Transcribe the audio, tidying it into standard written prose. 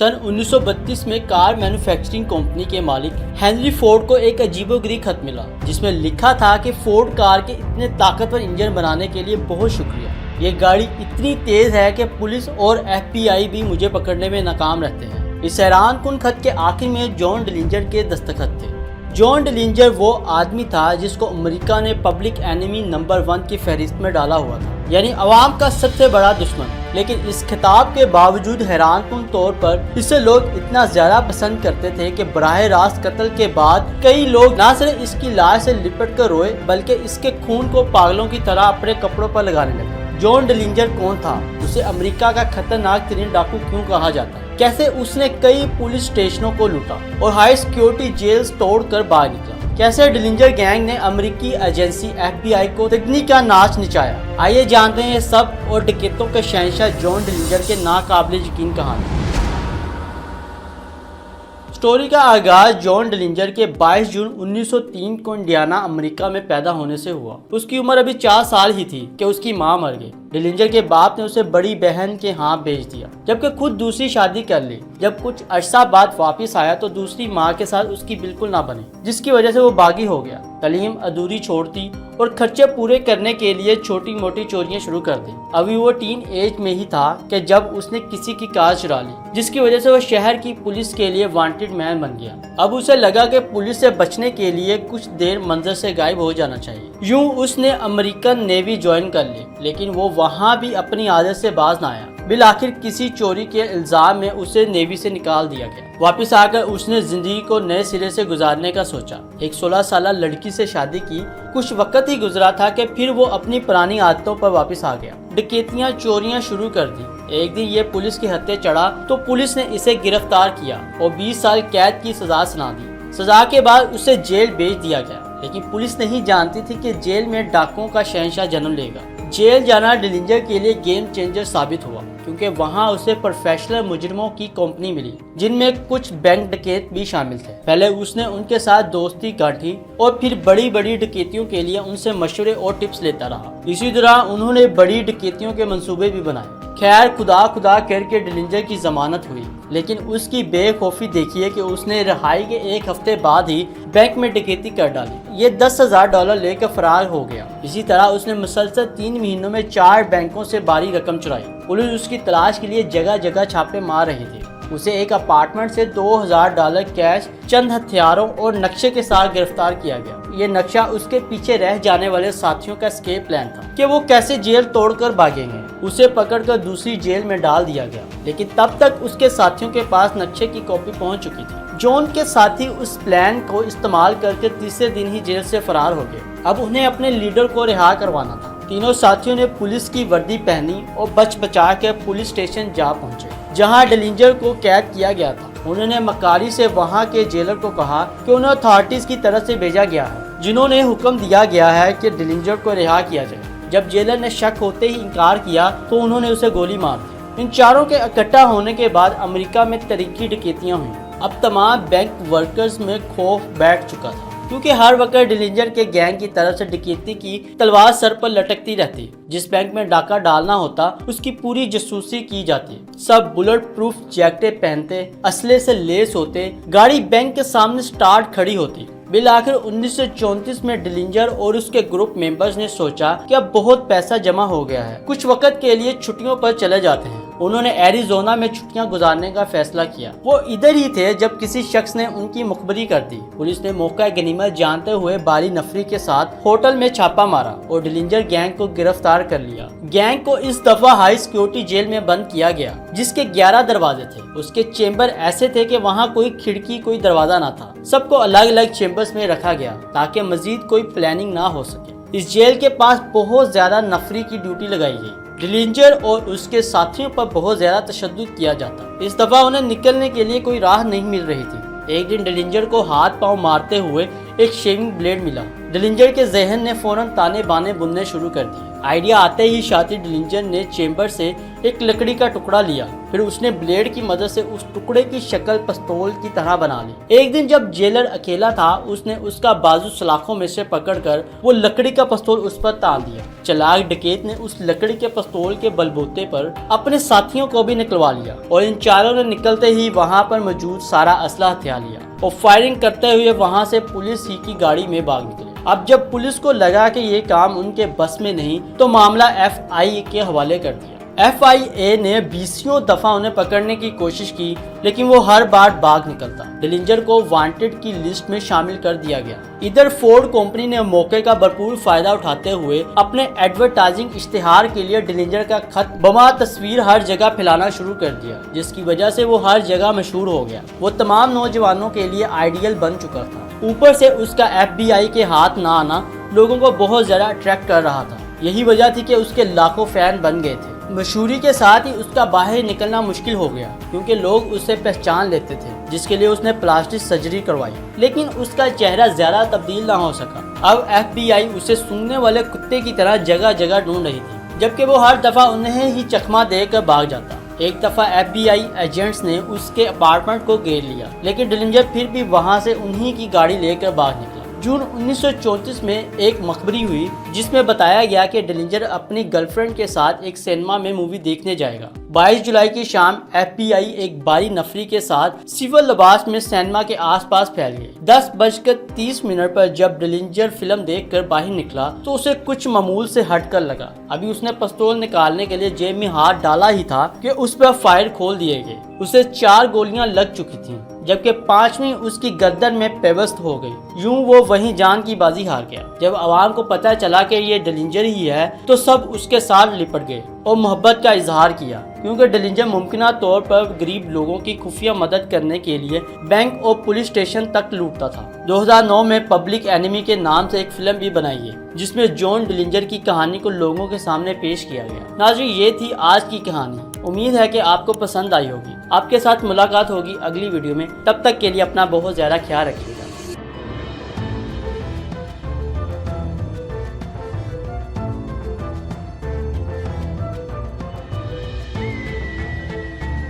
सन 1932 में car manufacturing company के मालिक हेनरी फोर्ड को एक अजीबोगरीब खत मिला जिसमें लिखा था कि फोर्ड कार के इतने ताकतवर इंजन बनाने के लिए बहुत शुक्रिया। ये गाड़ी इतनी तेज है कि पुलिस और FBI भी मुझे पकड़ने में नाकाम रहते हैं। इस हैरानकुन खत के आखिर में जॉन डिलिंजर के दस्तखत थे। जॉन डिलिंजर वो आदमी था जिसको अमेरिका ने पब्लिक एनिमी नंबर 1 की फहरिस्त में डाला हुआ था, यानी अवाम का सबसे बड़ा दुश्मन। लेकिन इस खिताब के बावजूद हैरानकुन तौर पर इसे लोग इतना ज्यादा पसंद करते थे कि बराह रास्त कत्ल के बाद कई लोग न सिर्फ इसकी लाश से लिपट कर रोए बल्कि इसके खून को पागलों की तरह अपने कपड़ों पर लगाने लगे। जॉन डिलिंजर कौन था? उसे अमेरिका का खतरनाक तरीन डाकू क्यों कहा जाता है? कैसे उसने कई पुलिस स्टेशनों को लूटा और हाई सिक्योरिटी जेल तोड़कर बाहर निकला? कैसे डिलिंजर गैंग ने अमेरिकी एजेंसी FBI को तकनीक का नाच नचाया? आइए जानते हैं ये सब और डकैतों के शहंशाह जॉन डिलिंजर के नाकाबिले यकीन कहानी। स्टोरी का आगाज जॉन डिलिंजर के 22 जून 1903 को इंडियाना अमेरिका में पैदा होने से हुआ। उसकी उम्र अभी 4 साल ही थी कि उसकी मां मर गई। डिलिंजर के बाप ने उसे बड़ी बहन के हाथ भेज दिया, जबकि खुद दूसरी शादी कर ली। जब कुछ अरसा बाद वापस आया तो दूसरी माँ के साथ उसकी बिल्कुल ना बनी, जिसकी वजह से वो बागी हो गया। तालीम अधूरी छोड़ती और खर्चे पूरे करने के लिए छोटी मोटी चोरियां शुरू कर दी। अभी वो टीन एज में ही था कि जब उसने किसी की कार चुरा ली, जिसकी वजह से वो शहर की पुलिस के लिए वांटेड मैन बन गया। अब उसे लगा कि पुलिस से बचने के लिए कुछ देर मंजर से गायब हो जाना चाहिए। यूं उसने अमेरिकन नेवी ज्वाइन कर ली, लेकिन वो वहाँ भी अपनी आदत से बाज ना आया। बिल आखिर किसी चोरी के इल्जाम में उसे नेवी से निकाल दिया गया। वापस आकर उसने जिंदगी को नए सिरे से गुजारने का सोचा। एक 16 साल लड़की से शादी की। कुछ वक्त ही गुजरा था कि फिर वो अपनी पुरानी आदतों पर वापस आ गया। डकैतियां चोरियां शुरू कर दी। एक दिन ये पुलिस के हत्थे चढ़ा तो पुलिस ने इसे गिरफ्तार किया और 20 साल कैद की सजा सुना दी। सजा के बाद उसे जेल भेज दिया गया, लेकिन पुलिस नहीं जानती थी कि जेल में डाकुओं का शहंशाह जन्म लेगा। जेल जाना डिलिंजर के लिए गेम चेंजर साबित हुआ, क्योंकि वहां उसे प्रोफेशनल मुजरिमों की कंपनी मिली, जिनमें कुछ बैंक डकैत भी शामिल थे। पहले उसने उनके साथ दोस्ती गांठी और फिर बड़ी बड़ी डकैतियों के लिए उनसे मशवरे और टिप्स लेता रहा। इसी तरह उन्होंने बड़ी डकैतियों के मंसूबे भी बनाए। खैर खुदा करके डिलिंजर की जमानत हुई, लेकिन उसकी बेखौफी देखिए कि उसने रिहाई के एक हफ्ते बाद ही बैंक में डकैती कर डाली। ये $10,000 लेकर फरार हो गया। इसी तरह उसने मुसलसल 3 महीनों में 4 बैंकों से भारी रकम चुराई। पुलिस उसकी तलाश के लिए जगह जगह छापे मार रही थी। उसे एक अपार्टमेंट से $2,000 कैश, चंद हथियारों और नक्शे के साथ गिरफ्तार किया गया। ये नक्शा उसके पीछे रह जाने वाले साथियों का एस्केप प्लान था कि वो कैसे जेल तोड़कर भागेंगे। उसे पकड़कर दूसरी जेल में डाल दिया गया, लेकिन तब तक उसके साथियों के पास नक्शे की कॉपी पहुंच चुकी थी। जॉन के साथी उस प्लान को इस्तेमाल करके तीसरे दिन ही जेल से फरार हो गए। अब उन्हें अपने लीडर को रिहा करवाना था। तीनों साथियों ने पुलिस की वर्दी पहनी और बच बचा के पुलिस स्टेशन जा पहुंचे, जहां डिलिंजर को कैद किया गया था। उन्होंने मकारी से वहां के जेलर को कहा कि उन्हें अथॉरिटीज की तरफ से भेजा गया है, जिन्होंने हुक्म दिया गया है कि डिलिंजर को रिहा किया जाए। जब जेलर ने शक होते ही इनकार किया तो उन्होंने उसे गोली मार दी। इन चारों के इकट्ठा होने के बाद अमेरिका में तरीकी डकैतियां हुई। अब तमाम बैंक वर्कर्स में खौफ बैठ चुका था, क्योंकि हर वक्त डिलिंजर के गैंग की तरफ से डकैती की तलवार सर पर लटकती रहती। जिस बैंक में डाका डालना होता उसकी पूरी जासूसी की जाती। सब बुलेट प्रूफ जैकेटें पहनते, असले से लेस होते, गाड़ी बैंक के सामने स्टार्ट खड़ी होती। बिल आखिर 1934 में डिलिंजर और उसके ग्रुप मेंबर्स ने सोचा कि अब बहुत पैसा जमा हो गया है, कुछ वक्त के लिए छुट्टियों पर चले जाते हैं। उन्होंने एरिजोना में छुट्टियां गुजारने का फैसला किया। वो इधर ही थे जब किसी शख्स ने उनकी मुखबरी कर दी। पुलिस ने मौका गनीमत जानते हुए भारी नफरी के साथ होटल में छापा मारा और डिलिंजर गैंग को गिरफ्तार कर लिया। गैंग को इस दफा हाई सिक्योरिटी जेल में बंद किया गया, जिसके 11 दरवाजे थे। उसके चेम्बर ऐसे थे कि वहाँ कोई खिड़की कोई दरवाजा ना था। सबको अलग अलग चेम्बर्स में रखा गया ताकि मजीद कोई प्लानिंग ना हो सके। इस जेल के पास बहुत ज्यादा नफरी की ड्यूटी लगाई गई। डिलिंजर और उसके साथियों पर बहुत ज्यादा तशद्दुद किया जाता। इस दफा उन्हें निकलने के लिए कोई राह नहीं मिल रही थी। एक दिन डिलिंजर को हाथ पांव मारते हुए एक शेविंग ब्लेड मिला। डिलिंजर के जहन ने फौरन ताने बाने बुनने शुरू कर दिए। आइडिया आते ही शातिर डिलिंजर ने चेंबर से एक लकड़ी का टुकड़ा लिया, फिर उसने ब्लेड की मदद से उस टुकड़े की शक्ल पिस्तौल की तरह बना ली। एक दिन जब जेलर अकेला था, उसने उसका बाजू सलाखों में से पकड़कर वो लकड़ी का पिस्तौल उस पर तान दिया। चालाक डकैत ने उस लकड़ी के पिस्तौल के बलबूते पर अपने साथियों को भी निकलवा लिया और इन चारों ने निकलते ही वहां पर मौजूद सारा असला हथियार लिया और फायरिंग करते हुए वहां से पुलिस ही की गाड़ी में भाग निकले। अब जब पुलिस को लगा कि ये काम उनके बस में नहीं, तो मामला FIA के हवाले कर दिया। FIA ने 20 दफा उन्हें पकड़ने की कोशिश की, लेकिन वो हर बार भाग निकलता। डिलिंजर को वांटेड की लिस्ट में शामिल कर दिया गया। इधर फोर्ड कंपनी ने मौके का भरपूर फायदा उठाते हुए अपने एडवर्टाइजिंग इश्तिहार के लिए डिलिंजर का खत बमा तस्वीर हर जगह फैलाना शुरू कर दिया, जिसकी वजह से वो हर जगह मशहूर हो गया। वो तमाम नौजवानों के लिए आइडियल बन चुका था। ऊपर से उसका FBI के हाथ ना आना लोगों को बहुत ज्यादा अट्रैक्ट कर रहा था। यही वजह थी कि उसके लाखों फैन बन गए थे। मशहूरी के साथ ही उसका बाहर निकलना मुश्किल हो गया, क्योंकि लोग उसे पहचान लेते थे, जिसके लिए उसने प्लास्टिक सर्जरी करवाई, लेकिन उसका चेहरा ज्यादा तब्दील ना हो सका। अब FBI उसे सूंघने वाले कुत्ते की तरह जगह जगह ढूंढ रही थी, जबकि वो हर दफा उन्हें ही चकमा देकर भाग जाता। एक दफा FBI एजेंट्स ने उसके अपार्टमेंट को घेर लिया, लेकिन डिलिंजर फिर भी वहां से उन्हीं की गाड़ी लेकर भाग निकला। जून 1934 में एक मखबरी हुई, जिसमें बताया गया कि डिलिंजर अपनी गर्लफ्रेंड के साथ एक सिनेमा में मूवी देखने जाएगा। 22 जुलाई की शाम FBI एक भारी नफरी के साथ सिविल लिबास में सिनेमा के आसपास फैल गई। 10:30 पर जब डिलिंजर फिल्म देखकर बाहर निकला, तो उसे कुछ मामूल से हटकर लगा। अभी उसने पिस्तौल निकालने के लिए जेब में हाथ डाला ही था कि उस पर फायर खोल दिए गए। उसे 4 गोलियां लग चुकी थीं, जबकि 5वीं उसकी गर्दन में पेवस्त हो गई। यूं वो वहीं जान की बाजी हार गया। जब आवाम को पता चला कि ये डिलिंजर ही है, तो सब उसके साथ लिपट गए और मोहब्बत का इजहार किया, क्योंकि डिलिंजर मुमकिन तौर पर गरीब लोगों की खुफिया मदद करने के लिए बैंक और पुलिस स्टेशन तक लूटता था। 2009 में पब्लिक एनिमी के नाम से एक फिल्म भी बनाई है, जिसमें जॉन डिलिंजर की कहानी को लोगों के सामने पेश किया गया। नाज़रीन, ये थी आज की कहानी। उम्मीद है कि आपको पसंद आई होगी। आपके साथ मुलाकात होगी अगली वीडियो में। तब तक के लिए अपना बहुत ज़्यादा ख्याल रखिएगा।